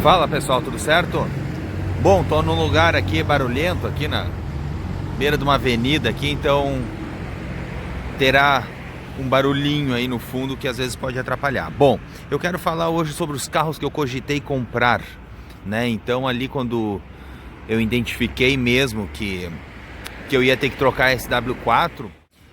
Fala pessoal, tudo certo? Bom, tô num lugar aqui barulhento, aqui na beira de uma avenida aqui, então terá um barulhinho aí no fundo que às vezes pode atrapalhar. Bom, eu quero falar hoje sobre os carros que eu cogitei comprar, né? Então ali quando eu identifiquei mesmo que eu ia ter que trocar a SW4,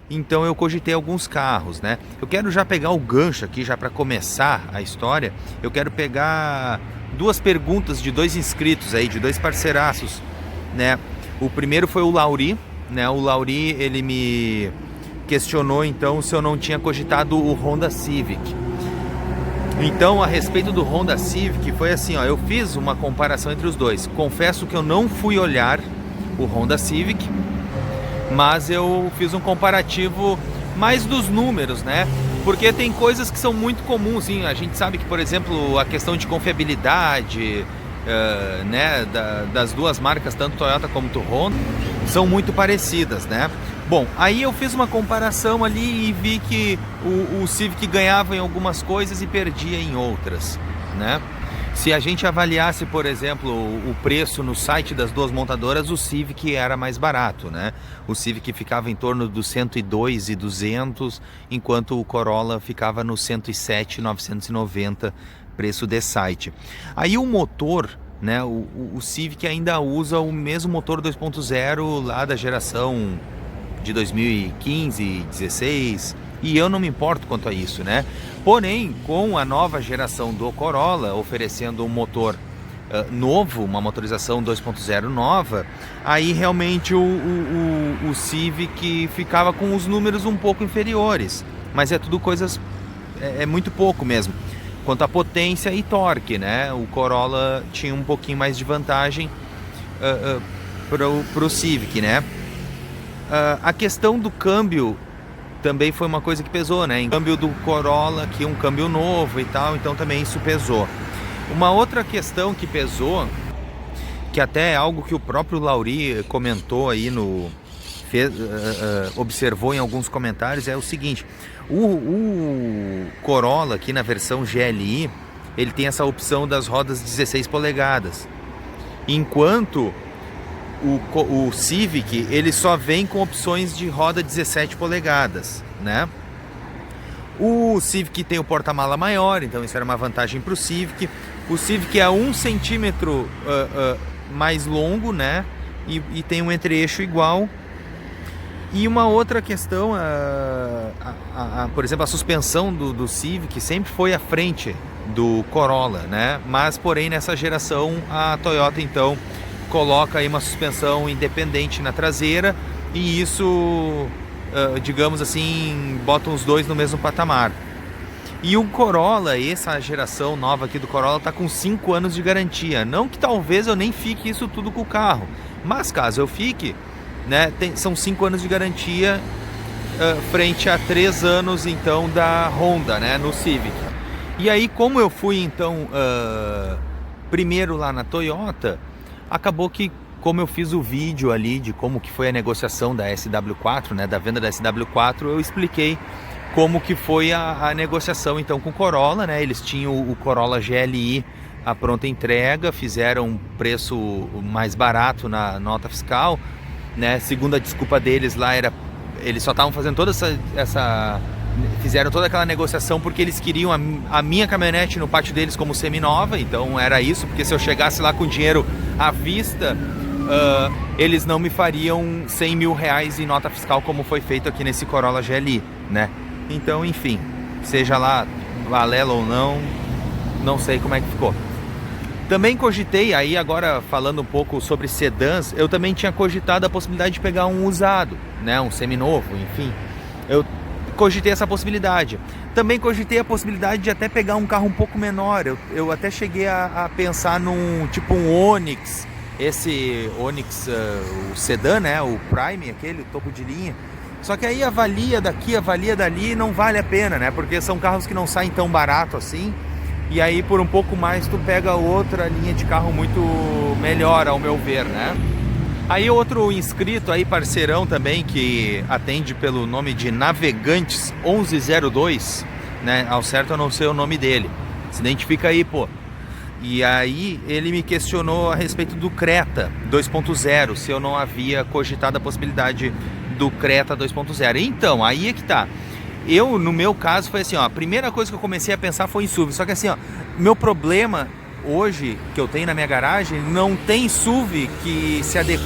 então eu cogitei alguns carros, né? Eu quero já pegar o gancho aqui, já para começar a história, eu quero pegar duas perguntas de dois inscritos aí, de dois parceiraços, né? O primeiro foi o Lauri, né? O Lauri, ele me questionou então se eu não tinha cogitado o Honda Civic. Então, a respeito do Honda Civic, foi assim, ó, eu fiz uma comparação entre os dois. Confesso que eu não fui olhar o Honda Civic, mas eu fiz um comparativo mais dos números, né? Porque tem coisas que são muito comuns, hein? A gente sabe que, por exemplo, a questão de confiabilidade, né, das duas marcas, tanto Toyota como Honda, são muito parecidas, né? Bom, aí eu fiz uma comparação ali e vi que o Civic ganhava em algumas coisas e perdia em outras, né? Se a gente avaliasse, por exemplo, o preço no site das duas montadoras, o Civic era mais barato, né? O Civic ficava em torno dos 102.200, enquanto o Corolla ficava no 107.990, preço de site. Aí o motor, né? O Civic ainda usa o mesmo motor 2.0 lá da geração de 2015, 16, e eu não me importo quanto a isso, né? Porém, com a nova geração do Corolla oferecendo um motor novo, uma motorização 2.0 nova, aí realmente o Civic ficava com os números um pouco inferiores, mas é tudo coisas, é muito pouco mesmo. Quanto a potência e torque, né? O Corolla tinha um pouquinho mais de vantagem para o Civic, né? A questão do câmbio também foi uma coisa que pesou, né? Em câmbio do Corolla, que é um câmbio novo e tal, então também isso pesou. Uma outra questão que pesou, que até é algo que o próprio Lauri comentou aí observou em alguns comentários, é o seguinte: o Corolla aqui na versão GLI, ele tem essa opção das rodas 16 polegadas, enquanto o Civic, ele só vem com opções de roda 17 polegadas, né? O Civic tem o porta-mala maior, então isso era uma vantagem para o Civic. O Civic é 1 centímetro mais longo, né? E tem um entre-eixo igual. E uma outra questão, por exemplo, a suspensão do Civic sempre foi à frente do Corolla, né? Mas, porém, nessa geração, a Toyota, então, coloca aí uma suspensão independente na traseira, e isso, digamos assim, bota os dois no mesmo patamar. E o Corolla, essa geração nova aqui do Corolla, tá com 5 anos de garantia. Não que talvez eu nem fique isso tudo com o carro, mas caso eu fique, né, são 5 anos de garantia frente a 3 anos então da Honda, né, no Civic. E aí, como eu fui então primeiro lá na Toyota, acabou que, como eu fiz o vídeo ali de como que foi a negociação da SW4, né, da venda da SW4, eu expliquei como que foi a negociação então com o Corolla, né? Eles tinham o Corolla GLI à pronta entrega, fizeram um preço mais barato na nota fiscal, né? Segundo a desculpa deles lá, eles só estavam fazendo toda fizeram toda aquela negociação porque eles queriam a minha caminhonete no pátio deles como semi-nova, então era isso, porque se eu chegasse lá com dinheiro à vista, eles não me fariam 100 mil reais em nota fiscal como foi feito aqui nesse Corolla GLI, né? Então, enfim, seja lá balela ou não sei como é que ficou. Também cogitei, aí agora falando um pouco sobre sedãs, eu também tinha cogitado a possibilidade de pegar um usado, né? Um seminovo, enfim. Eu cogitei essa possibilidade. Também cogitei a possibilidade de até pegar um carro um pouco menor. Eu até cheguei a pensar num tipo um Onix, esse Onix, o sedã, né? O Prime, aquele topo de linha. Só que aí avalia daqui, avalia dali, não vale a pena, né? Porque são carros que não saem tão barato assim. E aí por um pouco mais tu pega outra linha de carro muito melhor, ao meu ver, né? Aí outro inscrito aí, parceirão também, que atende pelo nome de Navegantes 1102, né? Ao certo eu não sei o nome dele. Se identifica aí, pô. E aí ele me questionou a respeito do Creta 2.0, se eu não havia cogitado a possibilidade do Creta 2.0. Então, aí é que tá. Eu, no meu caso, foi assim, ó, a primeira coisa que eu comecei a pensar foi em SUV. Só que assim, ó, meu problema hoje que eu tenho na minha garagem não tem SUV que se adeque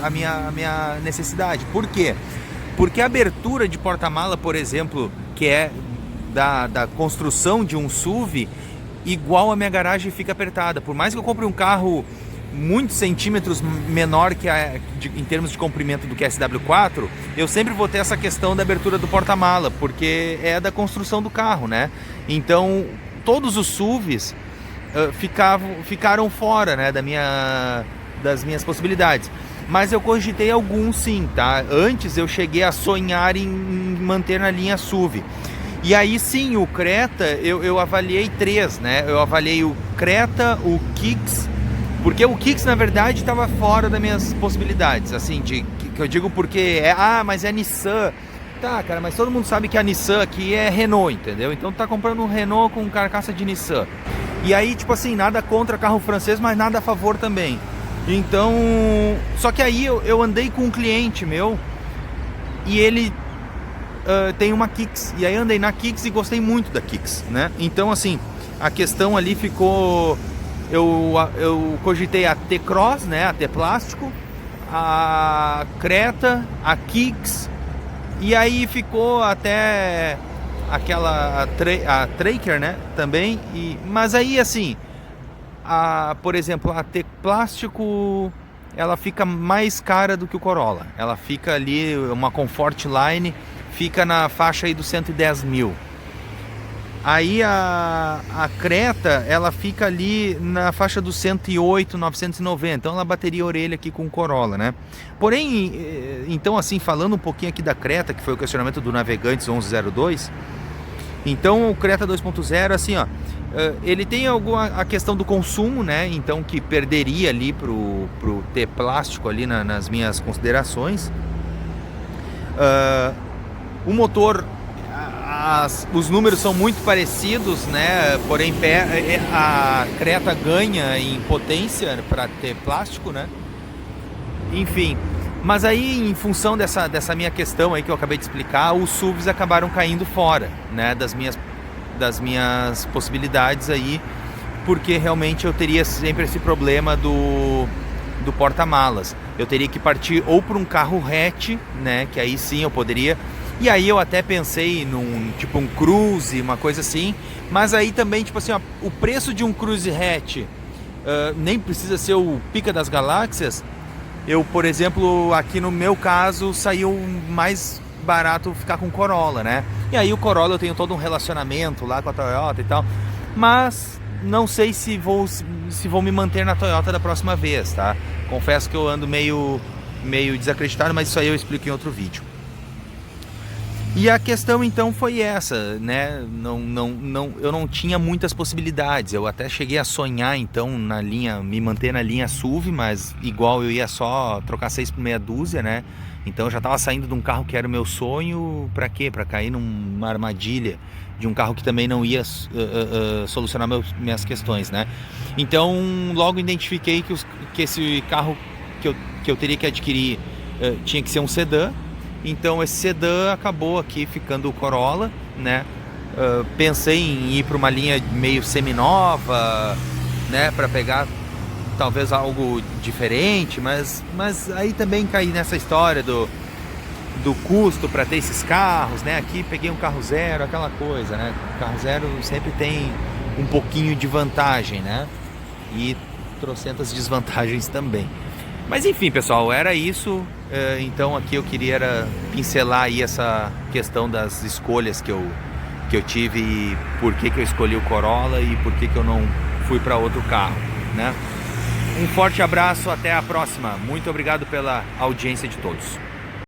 à minha necessidade. Por quê? Porque a abertura de porta-mala, por exemplo, que é da construção de um SUV, igual a minha garagem fica apertada. Por mais que eu compre um carro muitos centímetros menor que em termos de comprimento do que a SW4, eu sempre vou ter essa questão da abertura do porta-mala, porque é da construção do carro, né? Então, todos os SUVs ficaram fora, né, das minhas possibilidades. Mas eu cogitei alguns sim, tá? Antes eu cheguei a sonhar em manter na linha SUV. E aí sim, o Creta, eu avaliei 3, né? Eu avaliei o Creta, o Kicks, porque o Kicks na verdade estava fora das minhas possibilidades, assim, que eu digo porque mas é Nissan. Tá, cara, mas todo mundo sabe que a Nissan aqui é Renault, entendeu? Então tu tá comprando um Renault com carcaça de Nissan. E aí, tipo assim, nada contra carro francês, mas nada a favor também. Então, só que aí eu andei com um cliente meu e ele tem uma Kicks. E aí andei na Kicks e gostei muito da Kicks, né? Então, assim, a questão ali ficou... Eu cogitei a T-Cross, né? A T-Plástico, a Creta, a Kicks, e aí ficou até aquela a Tracker, né? Também. Mas aí, assim, por exemplo, a T-Plástico, ela fica mais cara do que o Corolla. Ela fica ali, uma Comfort Line, fica na faixa aí dos 110 mil. Aí a Creta, ela fica ali na faixa dos 108, 990. Então ela bateria a orelha aqui com o Corolla, né? Porém, então assim, falando um pouquinho aqui da Creta, que foi o questionamento do Navegantes 1102. Então o Creta 2.0, assim, ó, ele tem a questão do consumo, né? Então que perderia ali pro T-Plástico ali nas minhas considerações. O motor... os números são muito parecidos, né? Porém a Creta ganha em potência para ter plástico, né? Enfim, mas aí em função dessa minha questão aí que eu acabei de explicar, os SUVs acabaram caindo fora, né? Das minhas possibilidades aí, porque realmente eu teria sempre esse problema do porta-malas. Eu teria que partir ou por um carro hatch, né? Que aí sim eu poderia. E aí eu até pensei num tipo um Cruze, uma coisa assim, mas aí também, tipo assim, ó, o preço de um Cruze hatch nem precisa ser o pica das galáxias. Eu, por exemplo, aqui no meu caso, saiu mais barato ficar com Corolla, né? E aí o Corolla eu tenho todo um relacionamento lá com a Toyota e tal, mas não sei se vou me manter na Toyota da próxima vez, tá? Confesso que eu ando meio desacreditado, mas isso aí eu explico em outro vídeo. E a questão então foi essa, né? Eu não tinha muitas possibilidades. Eu até cheguei a sonhar então me manter na linha SUV, mas igual eu ia só trocar 6 por meia dúzia, né? Então eu já estava saindo de um carro que era o meu sonho, para quê? Para cair numa armadilha de um carro que também não ia solucionar minhas questões, né? Então logo identifiquei que esse carro que eu teria que adquirir tinha que ser um sedã. Então esse sedã acabou aqui ficando o Corolla, né? Pensei em ir para uma linha meio seminova, né? Para pegar talvez algo diferente, mas aí também caí nessa história do custo para ter esses carros, né? Aqui peguei um carro zero, aquela coisa, né? O carro zero sempre tem um pouquinho de vantagem, né? E trocentas desvantagens também. Mas enfim, pessoal, era isso. Então aqui eu queria pincelar aí essa questão das escolhas que eu tive e por que eu escolhi o Corolla e por que eu não fui para outro carro, né? Um forte abraço, até a próxima. Muito obrigado pela audiência de todos.